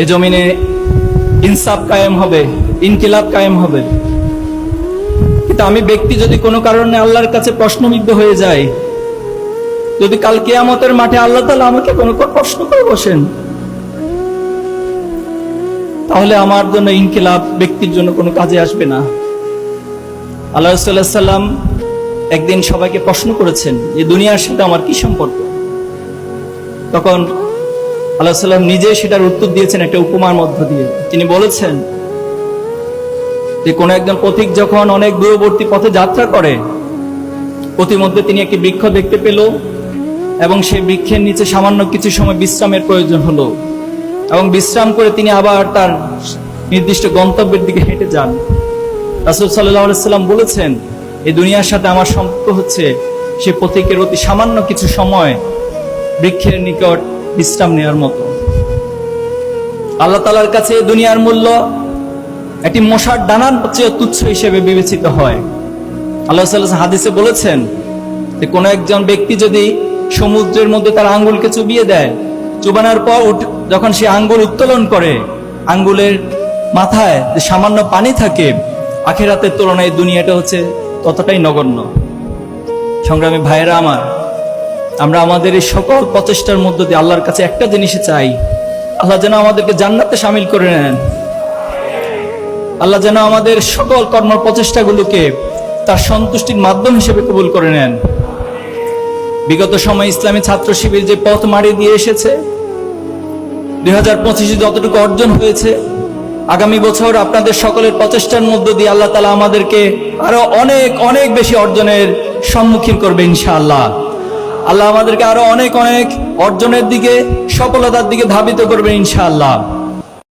এ জমিনে ইনসাফ কায়েম হবে, ইনকিলাব কায়েম হবে। কিন্তু আমি ব্যক্তি যদি কোনো কারণে আল্লাহর কাছে প্রশ্নবিদ্ধ হয়ে যায়, যদি কাল কিয়ামতের মাঠে আল্লাহ তাআলা আমাকে কোনো প্রশ্ন করে বসেন, তাহলে আমার জন্য ইনকিলাব ব্যক্তির জন্য কোনো কাজে আসবে না। আল্লাহ রাসূল সাল্লাল্লাহু আলাইহি ওয়াসাল্লাম একদিন সবাইকে প্রশ্ন করেছেন যে দুনিয়ার সাথে আমার কি সম্পর্ক। তখন আল্লাহ সাল্লাম নিজে সেটার উত্তর দিয়েছেন একটা উপমার মধ্য দিয়ে। তিনি বলেছেন যে কোন একজন পথিক যখন অনেক দূরবর্তী পথে যাত্রা করে, পথিমধ্যে তিনি একটি বৃক্ষ দেখতে পেল এবং সেই বৃক্ষের নিচে সামান্য কিছু সময় বিশ্রামের প্রয়োজন হলো, এবং বিশ্রাম করে তিনি আবার তার নির্দিষ্ট গন্তব্যের দিকে হেঁটে যান। রাসূল সাল্লাল্লাহু আলাইহি ওয়াসাল্লাম বলেছেন, এই দুনিয়ার সাথে আমার সম্পর্ক হচ্ছে সে পথিকের অতি সামান্য কিছু সময় বৃক্ষের নিকট বিশ্রাম নেওয়ার মতো। আল্লাহ তাআলার কাছে দুনিয়ার মূল্য একটি মশার ডানার চেয়ে তুচ্ছ হিসেবে বিবেচিত হয়। আল্লাহ সাল্লাল্লাহু আলাইহি ওয়াসাল্লাম হাদিসে বলেছেন যে কোনো একজন ব্যক্তি যদি সমুদ্রের মধ্যে তার আঙ্গুলকে চুবিয়ে দেয়, চুবানোর পর যখন সে আঙ্গুল উত্তোলন করে, আঙ্গুলের মাথায় যে সামান্য পানি থাকে, আখিরাতের তুলনায় দুনিয়াটা হচ্ছে ততটাই নগণ্য। সংগ্রামী ভাইয়েরা আমার, আমরা আমাদের এই সকল প্রচেষ্টার মধ্য দিয়ে আল্লাহর কাছে একটা জিনিসই চাই, আল্লাহ যেন আমাদেরকে জান্নাতে শামিল করে নেন। আল্লাহ যেন আমাদের সকল কর্ম প্রচেষ্টাগুলোকে তার সন্তুষ্টির মাধ্যম হিসেবে কবুল করে নেন। বিগত সময় ইসলামী ছাত্র শিবির যে পথ মারি দিয়ে এসেছে, 2025 যতটুকু অর্জন হয়েছে, আগামী বছর আপনাদের সকলের প্রচেষ্টার মধ্য দিয়ে আল্লাহ তাআলা আমাদেরকে আরো অনেক অনেক বেশি অর্জনের সম্মুখীন করবে ইনশাআল্লাহ। আল্লাহ আমাদেরকে আরো অনেক অনেক অর্জনের দিকে, সফলতার দিকে ধাবিত করবে ইনশাআল্লাহ।